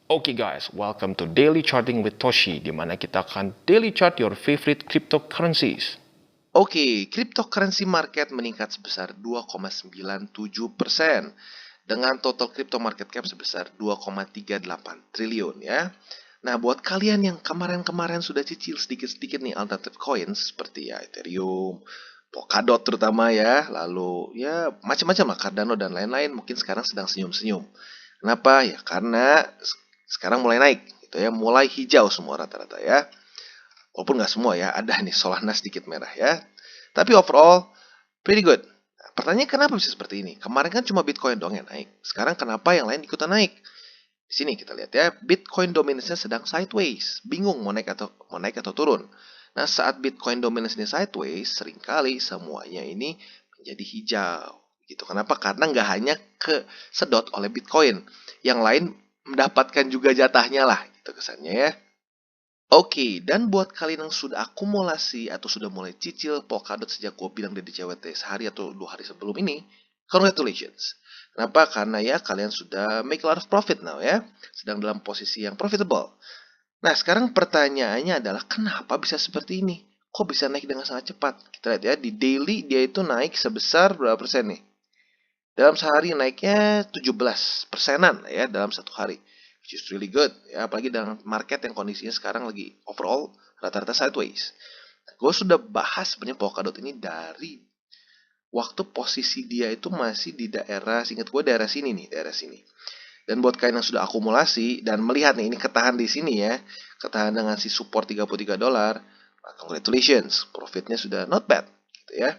Oke guys, welcome to Daily Charting with Toshi, di mana kita akan daily chart your favorite cryptocurrencies. Oke, cryptocurrency market meningkat sebesar 2,97% dengan total crypto market cap sebesar 2,38 triliun ya. Nah, buat kalian yang kemarin-kemarin sudah cicil sedikit-sedikit nih alternative coins seperti ya Ethereum, Polkadot terutama ya, lalu ya macam-macam lah Cardano dan lain-lain, mungkin sekarang sedang senyum-senyum. Kenapa? Ya karena sekarang mulai naik gitu ya, mulai hijau semua rata-rata ya. Walaupun nggak semua ya, ada nih Solana sedikit merah ya. Tapi overall, pretty good. Nah, pertanyaannya kenapa bisa seperti ini? Kemarin kan cuma Bitcoin doang yang naik. Sekarang kenapa yang lain ikutan naik? Di sini kita lihat ya, Bitcoin dominance-nya sedang sideways. Bingung mau naik atau turun. Nah, saat Bitcoin dominance-nya sideways, seringkali semuanya ini menjadi hijau. Gitu. Kenapa? Karena nggak hanya kesedot oleh Bitcoin. Yang lain mendapatkan juga jatahnya lah. Gitu kesannya ya. Oke, dan buat kalian yang sudah akumulasi atau sudah mulai cicil Polkadot sejak gue bilang dari CWT sehari atau 2 hari sebelum ini, congratulations. Kenapa? Karena ya kalian sudah make a lot of profit now ya, sedang dalam posisi yang profitable. Nah, sekarang pertanyaannya adalah kenapa bisa seperti ini? Kok bisa naik dengan sangat cepat? Kita lihat ya, di daily dia itu naik sebesar berapa persen nih? Dalam sehari naiknya 17 persenan ya dalam satu hari. Which is really good. Ya, apalagi dengan market yang kondisinya sekarang lagi overall rata-rata sideways. Nah, gue sudah bahas sebenarnya Polkadot ini dari waktu posisi dia itu masih di daerah, seingat gue daerah sini nih, daerah sini. Dan buat kalian yang sudah akumulasi dan melihat nih ini ketahan di sini ya, ketahan dengan si support $33, congratulations, profitnya sudah not bad gitu ya.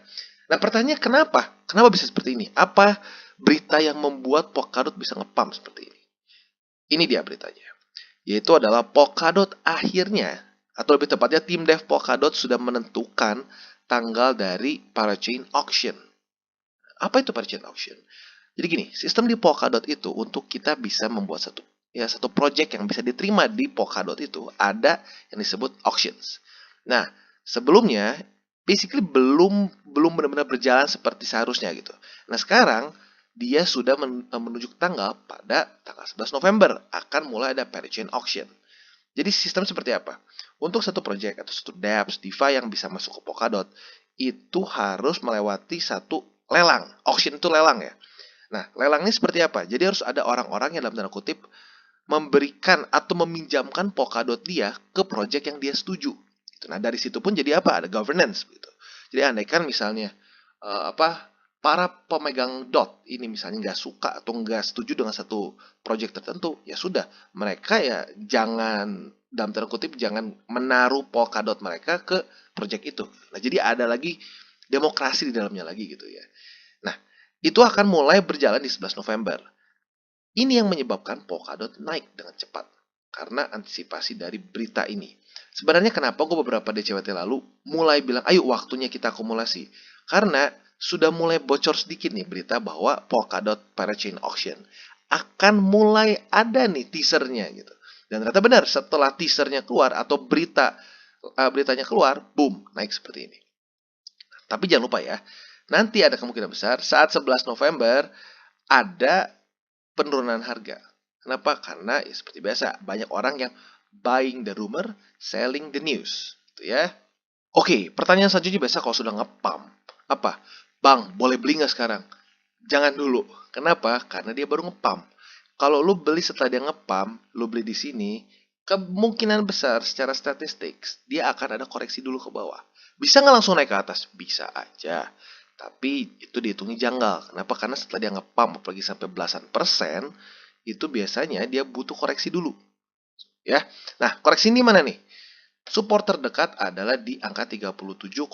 Nah, pertanyaannya kenapa? Kenapa bisa seperti ini? Apa berita yang membuat Polkadot bisa ngepump seperti ini? Ini dia beritanya. Yaitu adalah Polkadot akhirnya, atau lebih tepatnya tim dev Polkadot sudah menentukan tanggal dari parachain auction. Apa itu parachain auction? Jadi gini, sistem di Polkadot itu untuk kita bisa membuat satu project yang bisa diterima di Polkadot itu ada yang disebut auctions. Nah, sebelumnya basically belum benar-benar berjalan seperti seharusnya gitu. Nah, sekarang dia sudah menunjuk tanggal pada tanggal 11 November akan mulai ada parachain auction. Jadi sistem seperti apa? Untuk satu project atau satu dApps, DeFi yang bisa masuk ke Polkadot itu harus melewati satu lelang. Auction itu lelang ya. Nah, lelang ini seperti apa? Jadi harus ada orang-orang yang dalam tanda kutip memberikan atau meminjamkan Polkadot dia ke project yang dia setuju. Gitu. Nah, dari situ pun jadi apa? Ada governance gitu. Jadi andaikan misalnya para pemegang dot ini misalnya nggak suka atau nggak setuju dengan satu project tertentu, ya sudah mereka ya jangan dalam tanda kutip jangan menaruh Polkadot mereka ke project itu. Nah, jadi ada lagi demokrasi di dalamnya lagi gitu ya. Nah, itu akan mulai berjalan di 11 November. Ini yang menyebabkan Polkadot naik dengan cepat karena antisipasi dari berita ini. Sebenarnya kenapa gue beberapa DCWT lalu mulai bilang ayo waktunya kita akumulasi. Karena sudah mulai bocor sedikit nih berita bahwa Polkadot Parachain Auction akan mulai ada nih teasernya gitu. Dan ternyata benar setelah teasernya keluar atau beritanya keluar, boom, naik seperti ini. Tapi jangan lupa ya, nanti ada kemungkinan besar saat 11 November ada penurunan harga. Kenapa? Karena ya seperti biasa, banyak orang yang buying the rumor, selling the news. Gitu ya. Oke, pertanyaan selanjutnya biasa kalau sudah ngepam. Apa? Bang, boleh beli nggak sekarang? Jangan dulu. Kenapa? Karena dia baru ngepam. Kalau lu beli setelah dia ngepam, lu beli di sini, kemungkinan besar secara statistik dia akan ada koreksi dulu ke bawah. Bisa nggak langsung naik ke atas? Bisa aja. Tapi itu dihitungnya janggal. Kenapa? Karena setelah dia ngepam apalagi sampai belasan persen, itu biasanya dia butuh koreksi dulu. Ya. Nah, koreksi ini mana nih? Support terdekat adalah di angka $37,39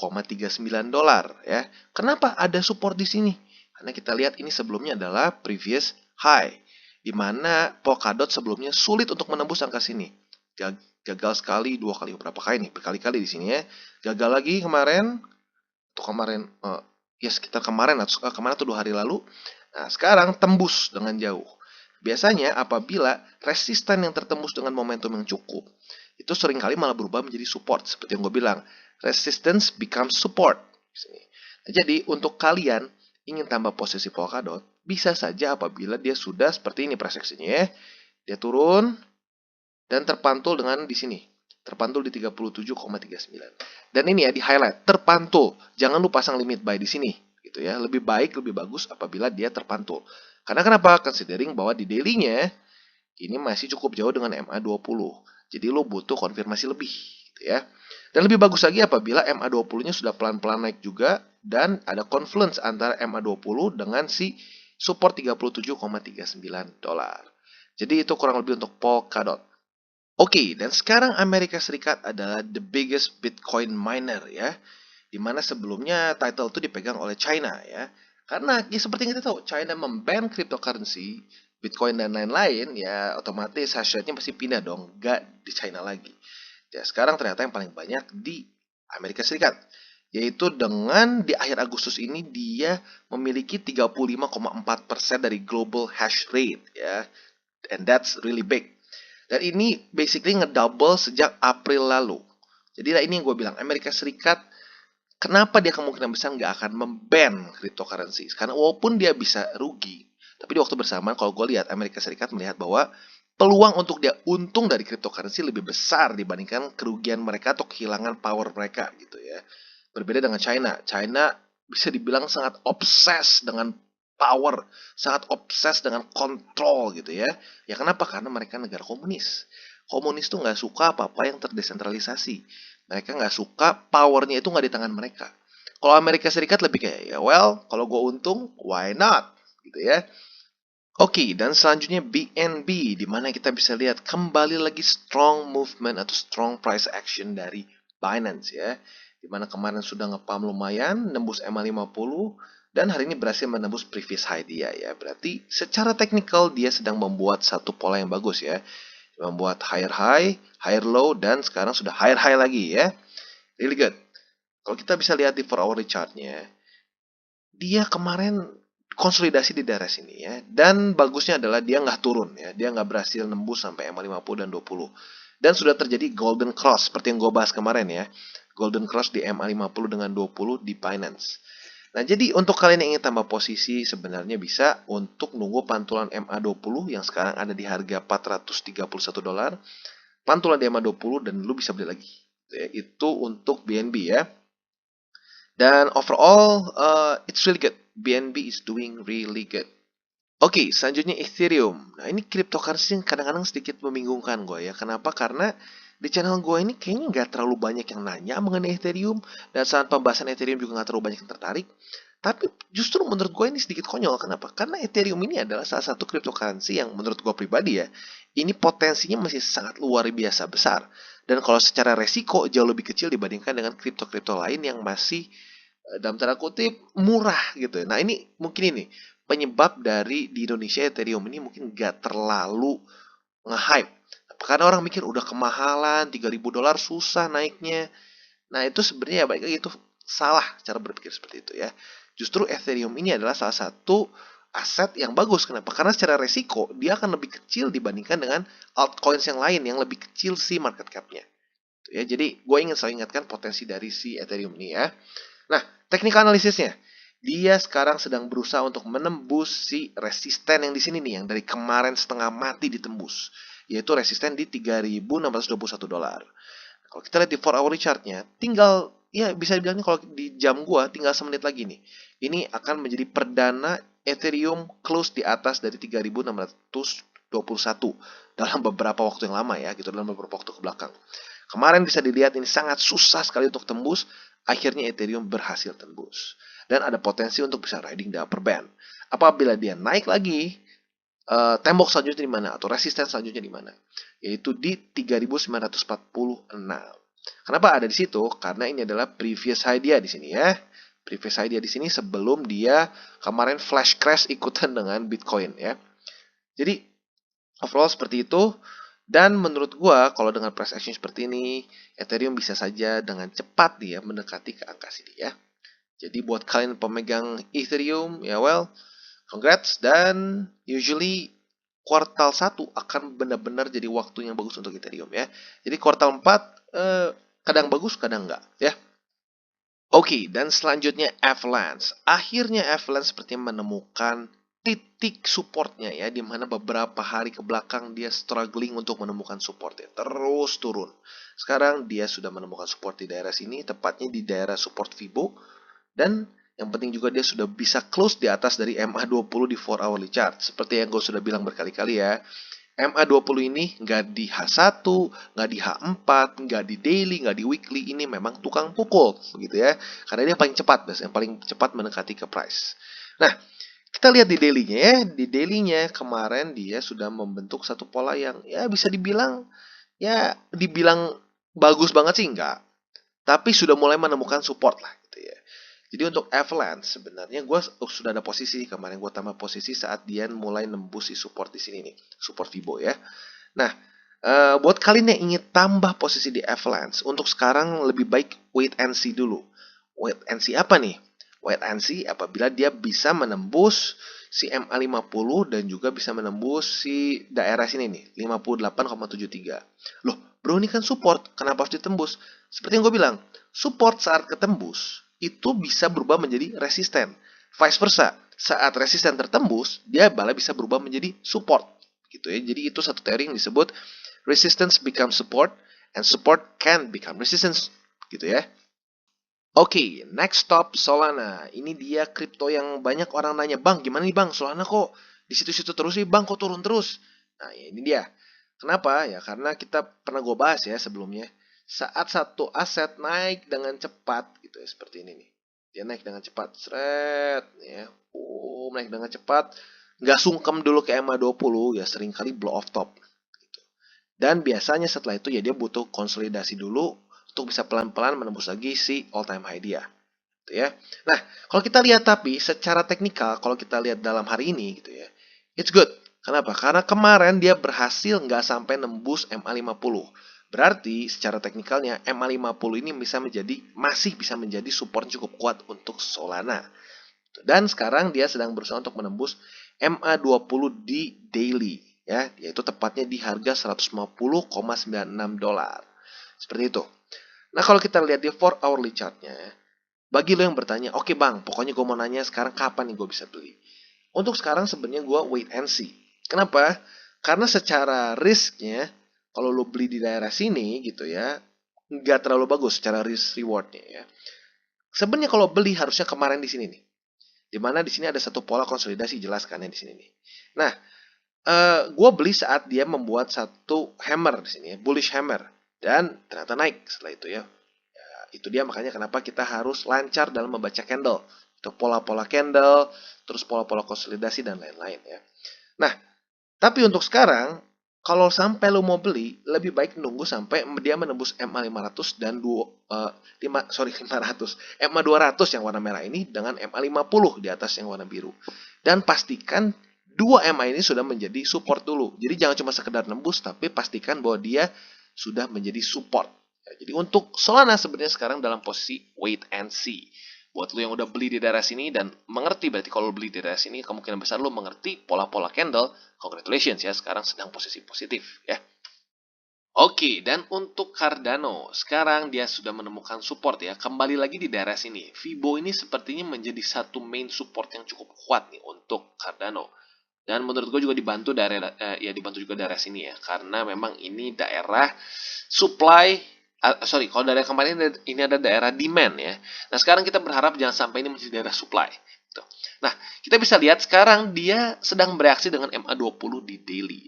ya. Kenapa ada support di sini? Karena kita lihat ini sebelumnya adalah previous high di mana Polkadot sebelumnya sulit untuk menembus angka sini. Gagal sekali, dua kali, berapa kali nih? Berkali-kali di sini ya. Gagal lagi kemarin, ya sekitar kemarin atau 2 hari lalu. Nah, sekarang tembus dengan jauh. Biasanya apabila resisten yang tertembus dengan momentum yang cukup, itu seringkali malah berubah menjadi support. Seperti yang gue bilang, resistance becomes support. Nah, jadi untuk kalian ingin tambah posisi Polkadot, bisa saja apabila dia sudah seperti ini preseksinya ya. Dia turun, dan terpantul dengan di sini. Terpantul di 37,39. Dan ini ya di highlight, terpantul. Jangan lu pasang limit buy di sini gitu ya. Lebih baik, lebih bagus apabila dia terpantul. Karena kenapa? Considering bahwa di daily-nya ini masih cukup jauh dengan MA20. Jadi lo butuh konfirmasi lebih gitu ya. Dan lebih bagus lagi apabila MA20-nya sudah pelan-pelan naik juga dan ada confluence antara MA20 dengan si support 37,39 dolar. Jadi itu kurang lebih untuk Polkadot. Oke, dan sekarang Amerika Serikat adalah the biggest Bitcoin miner ya. Dimana sebelumnya title itu dipegang oleh China ya. Karena ya seperti yang kita tahu, China memban cryptocurrency, Bitcoin dan lain-lain, ya otomatis hash rate-nya pasti pindah dong, gak di China lagi. Ya sekarang ternyata yang paling banyak di Amerika Serikat. Yaitu dengan di akhir Agustus ini dia memiliki 35,4% dari global hash rate ya. And that's really big. Dan ini basically ngedouble sejak April lalu. Jadi ini yang gue bilang, Amerika Serikat kenapa dia kemungkinan besar nggak akan memban cryptocurrency? Karena walaupun dia bisa rugi, tapi di waktu bersamaan kalau gue lihat Amerika Serikat melihat bahwa peluang untuk dia untung dari cryptocurrency lebih besar dibandingkan kerugian mereka atau kehilangan power mereka gitu ya. Berbeda dengan China. China bisa dibilang sangat obses dengan power, sangat obses dengan kontrol gitu ya. Ya kenapa? Karena mereka negara komunis. Komunis tuh nggak suka apa-apa yang terdesentralisasi. Mereka nggak suka powernya itu nggak di tangan mereka. Kalau Amerika Serikat lebih kayak, ya well, kalau gue untung, why not? Gitu ya. Oke, dan selanjutnya BNB, di mana kita bisa lihat kembali lagi strong movement atau strong price action dari Binance ya. Di mana kemarin sudah ngepump lumayan, nembus MA50, dan hari ini berhasil menembus previous high dia ya. Berarti secara teknikal dia sedang membuat satu pola yang bagus ya. Membuat higher high, higher low, dan sekarang sudah higher high lagi ya. Really good. Kalau kita bisa lihat di 4 hourly chart-nya, dia kemarin konsolidasi di daerah sini ya. Dan bagusnya adalah dia nggak turun ya. Dia nggak berhasil nembus sampai MA50 dan 20. Dan sudah terjadi golden cross seperti yang gue bahas kemarin ya. Golden cross di MA50 dengan 20 di Binance. Nah, jadi untuk kalian yang ingin tambah posisi sebenarnya bisa untuk nunggu pantulan MA20 yang sekarang ada di harga 431 dolar. Pantulan di MA20 dan lu bisa beli lagi. Itu untuk BNB ya. Dan overall, it's really good. BNB is doing really good. Oke, selanjutnya Ethereum. Nah, ini cryptocurrency yang kadang-kadang sedikit membingungkan gue ya. Kenapa? Karena di channel gue ini kayaknya nggak terlalu banyak yang nanya mengenai Ethereum. Dan saat pembahasan Ethereum juga nggak terlalu banyak yang tertarik. Tapi justru menurut gue ini sedikit konyol. Kenapa? Karena Ethereum ini adalah salah satu cryptocurrency yang menurut gue pribadi ya, ini potensinya masih sangat luar biasa besar. Dan kalau secara resiko jauh lebih kecil dibandingkan dengan kripto-kripto lain yang masih dalam tanda kutip murah gitu. Nah ini mungkin ini penyebab dari di Indonesia Ethereum ini mungkin gak terlalu nge-hype. Karena orang mikir udah kemahalan, 3.000 dolar susah naiknya. Nah itu sebenarnya baik lagi itu salah cara berpikir seperti itu ya. Justru Ethereum ini adalah salah satu aset yang bagus. Kenapa? Karena secara resiko dia akan lebih kecil dibandingkan dengan altcoins yang lain yang lebih kecil si market cap-nya. Ya, jadi gue ingin selalu ingatkan potensi dari si Ethereum ini ya. Nah, teknik analisisnya, dia sekarang sedang berusaha untuk menembus si resisten yang di sini nih, yang dari kemarin setengah mati ditembus, yaitu resisten di 3.621 dolar. Kalau kita lihat di 4 hourly chart-nya, tinggal ya bisa dibilang kalau di jam gua tinggal semenit lagi nih. Ini akan menjadi perdana Ethereum close di atas dari 3.621 dalam beberapa waktu yang lama ya, gitu dalam beberapa waktu ke belakang. Kemarin bisa dilihat ini sangat susah sekali untuk tembus, akhirnya Ethereum berhasil tembus. Dan ada potensi untuk bisa riding the upper band. Apabila dia naik lagi, tembok selanjutnya di mana? Atau resisten selanjutnya di mana? Yaitu di 3.946. Kenapa ada di situ? Karena ini adalah previous high dia di sini ya. Previous high dia di sini sebelum dia kemarin flash crash ikutan dengan Bitcoin ya. Jadi overall seperti itu. Dan menurut gua kalau dengan price action seperti ini, Ethereum bisa saja dengan cepat dia mendekati ke angka sini ya. Jadi buat kalian pemegang Ethereum, ya well, congrats. Dan usually kuartal 1 akan benar-benar jadi waktu yang bagus untuk Ethereum ya. Jadi kuartal 4 kadang bagus, kadang enggak ya. Oke, dan selanjutnya Avalanche. Akhirnya Avalanche sepertinya menemukan titik supportnya ya, di mana beberapa hari ke belakang dia struggling untuk menemukan supportnya, terus turun. Sekarang dia sudah menemukan support di daerah sini, tepatnya di daerah support Fibo, dan yang penting juga dia sudah bisa close di atas dari MA20 di 4 hourly chart. Seperti yang gue sudah bilang berkali-kali ya, MA20 ini nggak di H1, nggak di H4, nggak di daily, nggak di weekly. Ini memang tukang pukul, begitu ya. Karena dia paling cepat, biasanya paling cepat mendekati ke price. Nah, kita lihat di daily-nya ya. Di daily-nya kemarin dia sudah membentuk satu pola yang ya bisa dibilang bagus banget sih enggak. Tapi sudah mulai menemukan support lah gitu ya. Jadi untuk Avalanche sebenarnya gue sudah ada posisi kemarin, gue tambah posisi saat dia mulai nembus si support di sini nih, support Fibo ya. Nah, buat kalian yang ingin tambah posisi di Avalanche, untuk sekarang lebih baik wait and see dulu. Wait and see apa nih? Wait and see apabila dia bisa menembus si MA50 dan juga bisa menembus si daerah sini nih, 58,73. Loh, bro ini kan support, kenapa harus ditembus? Seperti yang gue bilang, support saat ketembus itu bisa berubah menjadi resisten. Vice versa, saat resisten tertembus, dia malah bisa berubah menjadi support. Gitu ya. Jadi itu satu teori yang disebut resistance become support and support can become resistance. Gitu ya. Oke, next stop Solana. Ini dia kripto yang banyak orang nanya, "Bang, gimana nih Bang? Solana kok di situ-situ terus nih, Bang, kok turun terus?" Nah, ya ini dia. Kenapa? Ya karena kita pernah gue bahas ya sebelumnya. Saat satu aset naik dengan cepat gitu ya, seperti ini nih. Dia naik dengan cepat, seret ya. Naik dengan cepat. Nggak sungkem dulu ke MA20 ya, seringkali blow off top gitu. Dan biasanya setelah itu ya dia butuh konsolidasi dulu untuk bisa pelan-pelan menembus lagi si all time high dia. Gitu ya. Nah, kalau kita lihat tapi secara teknikal, kalau kita lihat dalam hari ini gitu ya, it's good. Kenapa? Karena kemarin dia berhasil nggak sampai nembus MA50. Berarti secara teknikalnya MA50 ini masih bisa menjadi support cukup kuat untuk Solana. Dan sekarang dia sedang berusaha untuk menembus MA20 di daily ya, yaitu tepatnya di harga 150,96 dolar. Seperti itu. Nah, kalau kita lihat di 4 hourly chartnya, bagi lo yang bertanya, oke bang, pokoknya gue mau nanya sekarang kapan nih gue bisa beli. Untuk sekarang sebenarnya gue wait and see. Kenapa? Karena secara risknya, kalau lo beli di daerah sini gitu ya, nggak terlalu bagus secara risk rewardnya ya. Sebenarnya kalau beli harusnya kemarin di sini nih. Dimana di sini ada satu pola konsolidasi jelas kan ya di sini nih. Nah, gue beli saat dia membuat satu hammer di sini ya, bullish hammer, dan ternyata naik setelah itu ya. Itu dia makanya kenapa kita harus lancar dalam membaca candle. Itu pola-pola candle, terus pola-pola konsolidasi dan lain-lain ya. Nah, tapi untuk sekarang, kalau sampai lo mau beli, lebih baik nunggu sampai dia menembus MA500 dan 500. MA200 yang warna merah ini dengan MA50 di atas yang warna biru. Dan pastikan dua MA ini sudah menjadi support dulu. Jadi jangan cuma sekedar nembus, tapi pastikan bahwa dia sudah menjadi support. Ya, jadi untuk Solana sebenarnya sekarang dalam posisi wait and see. Buat lo yang udah beli di daerah sini dan mengerti, berarti kalau lo beli di daerah sini kemungkinan besar lo mengerti pola-pola candle. Congratulations ya, sekarang sedang posisi positif ya. Oke, dan untuk Cardano, sekarang dia sudah menemukan support ya. Kembali lagi di daerah sini. Fibo ini sepertinya menjadi satu main support yang cukup kuat nih untuk Cardano. Dan menurut gue juga dibantu juga daerah sini ya. Karena memang ini daerah supply, kalau daerah kemarin ini ada daerah demand ya. Nah sekarang kita berharap jangan sampai ini menjadi daerah supply. Gitu. Nah kita bisa lihat sekarang dia sedang bereaksi dengan MA20 di daily.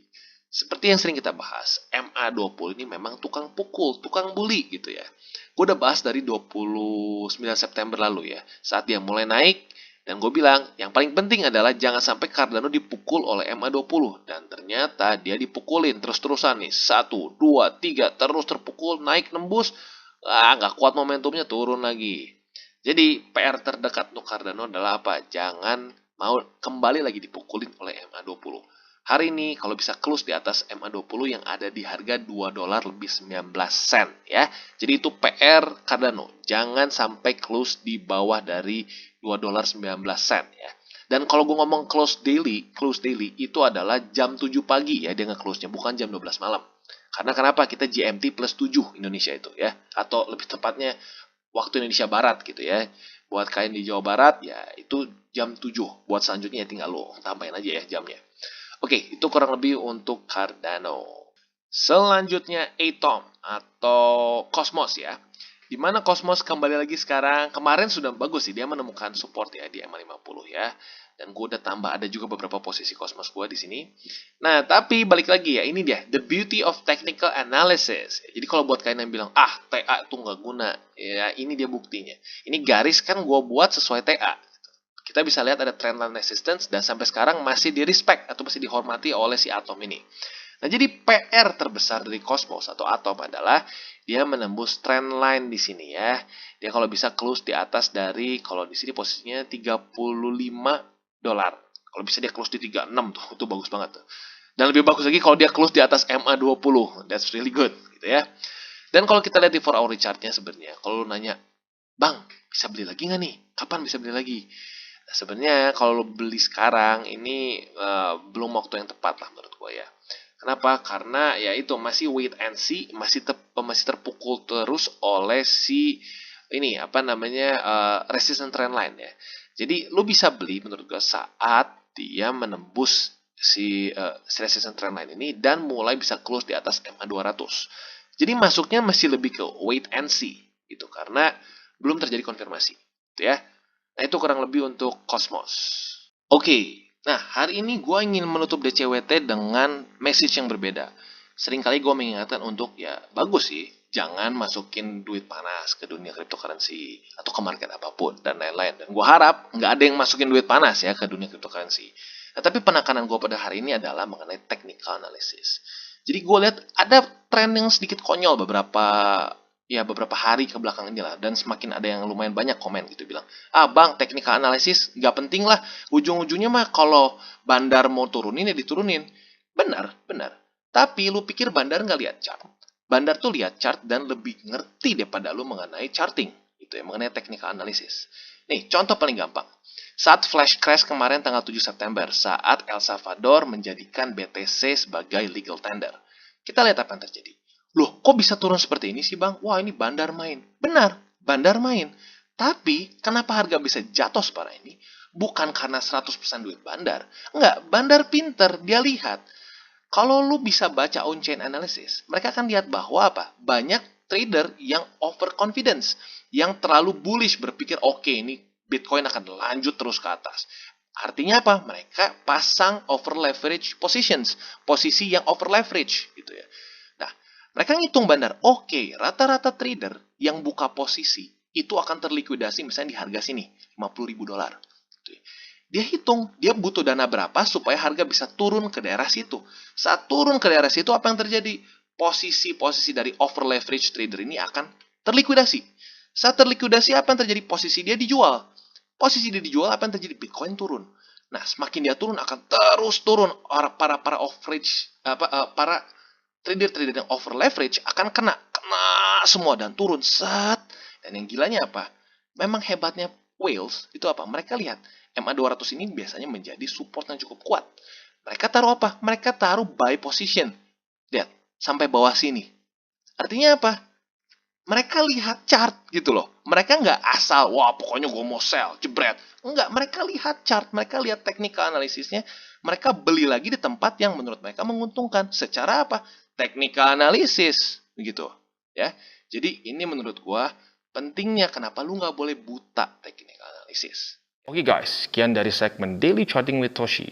Seperti yang sering kita bahas, MA20 ini memang tukang pukul, tukang bully gitu ya. Gue udah bahas dari 29 September lalu ya, saat dia mulai naik, dan gue bilang, yang paling penting adalah jangan sampai Cardano dipukul oleh MA20. Dan ternyata dia dipukulin terus-terusan nih, 1, 2, 3, terus terpukul, naik nembus, nggak kuat momentumnya, turun lagi. Jadi PR terdekat untuk Cardano adalah apa? Jangan mau kembali lagi dipukulin oleh MA20. Hari ini kalau bisa close di atas MA20 yang ada di harga 2 dolar lebih 19 sen ya. Jadi itu PR Cardano. Jangan sampai close di bawah dari 2 dolar 19 sen ya. Dan kalau gue ngomong close daily itu adalah jam 7 pagi ya dia nge-close-nya, bukan jam 12 malam. Karena kenapa? Kita GMT plus 7 Indonesia itu ya. Atau lebih tepatnya waktu Indonesia Barat gitu ya. Buat kalian di Jawa Barat, ya itu jam 7. Buat selanjutnya ya tinggal lo tambahin aja ya jamnya. Oke, itu kurang lebih untuk Cardano. Selanjutnya Atom atau Cosmos ya. Dimana Cosmos kembali lagi sekarang, kemarin sudah bagus sih, dia menemukan support ya di EMA50 ya. Dan gue udah tambah, ada juga beberapa posisi Cosmos gue di sini. Nah, tapi balik lagi ya, ini dia, the beauty of technical analysis. Jadi kalau buat kalian yang bilang, TA itu nggak guna, ya ini dia buktinya. Ini garis kan gue buat sesuai TA. Kita bisa lihat ada trendline resistance dan sampai sekarang masih di respect atau masih dihormati oleh si Atom ini. Nah, jadi PR terbesar dari Cosmos atau Atom adalah dia menembus trendline di sini ya. Dia kalau bisa close di atas dari, kalau di sini posisinya $35. Kalau bisa dia close di 36 tuh, itu bagus banget tuh. Dan lebih bagus lagi kalau dia close di atas MA20. That's really good gitu ya. Dan kalau kita lihat di 4 hour chart-nya sebenarnya, kalau lu nanya, "Bang, bisa beli lagi nggak nih? Kapan bisa beli lagi?" Nah, sebenarnya kalau lo beli sekarang ini belum waktu yang tepat lah menurut gue ya. Kenapa? Karena ya itu masih wait and see, masih terpukul terus oleh si ini apa namanya resistance trendline ya. Jadi lo bisa beli menurut gue saat dia menembus si resistance trendline ini dan mulai bisa close di atas MA200. Jadi masuknya masih lebih ke wait and see gitu karena belum terjadi konfirmasi, gitu ya. Nah, itu kurang lebih untuk Cosmos. Oke, nah hari ini gue ingin menutup DCWT dengan message yang berbeda. Seringkali gue mengingatkan untuk, ya bagus sih, jangan masukin duit panas ke dunia cryptocurrency atau ke market apapun, dan lain-lain. Dan gue harap nggak ada yang masukin duit panas ya ke dunia cryptocurrency. Nah, tapi penekanan gue pada hari ini adalah mengenai technical analysis. Jadi gue lihat ada tren yang sedikit konyol beberapa hari ke belakang ini lah, dan semakin ada yang lumayan banyak komen gitu bilang, bang, technical analysis nggak penting lah, ujung-ujungnya mah kalau bandar mau turunin ya diturunin. Benar, tapi lu pikir bandar nggak lihat chart? Bandar tuh lihat chart dan lebih ngerti daripada lu mengenai charting, gitu ya, mengenai technical analysis. Nih, contoh paling gampang. Saat flash crash kemarin tanggal 7 September, saat El Salvador menjadikan BTC sebagai legal tender. Kita lihat apa yang terjadi. Loh, kok bisa turun seperti ini sih, Bang? Wah, ini bandar main. Benar, bandar main. Tapi, kenapa harga bisa jatuh separah ini? Bukan karena 100% duit bandar. Enggak, bandar pinter. Dia lihat. Kalau lu bisa baca on-chain analysis, mereka akan lihat bahwa apa? Banyak trader yang overconfidence. Yang terlalu bullish, berpikir, oke, ini Bitcoin akan lanjut terus ke atas. Artinya apa? Mereka pasang over leverage positions. Posisi yang over leverage, gitu ya. Mereka ngitung bandar, oke, rata-rata trader yang buka posisi itu akan terlikuidasi misalnya di harga sini, $50.000. Dia hitung, dia butuh dana berapa supaya harga bisa turun ke daerah situ. Saat turun ke daerah situ, apa yang terjadi? Posisi-posisi dari over leverage trader ini akan terlikuidasi. Saat terlikuidasi, apa yang terjadi? Posisi dia dijual. Posisi dia dijual, apa yang terjadi? Bitcoin turun. Nah, semakin dia turun, akan terus turun. Para trader-trader yang over leverage akan kena semua dan turun set. Dan yang gilanya apa? Memang hebatnya whales itu apa? Mereka lihat MA200 ini biasanya menjadi support yang cukup kuat. Mereka taruh apa? Mereka taruh buy position. Lihat, sampai bawah sini. Artinya apa? Mereka lihat chart gitu loh. Mereka nggak asal, wah pokoknya gue mau sell, jebret. Enggak, mereka lihat chart, mereka lihat technical analisisnya. Mereka beli lagi di tempat yang menurut mereka menguntungkan. Secara apa? Technical analysis. Begitu. Ya. Jadi ini menurut gue pentingnya kenapa lu nggak boleh buta technical analysis. Oke guys, sekian dari segmen Daily Charting with Toshi.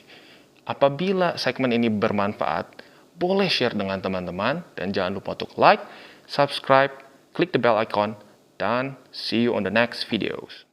Apabila segmen ini bermanfaat, boleh share dengan teman-teman dan jangan lupa untuk like, subscribe, klik the bell icon, dan see you on the next videos.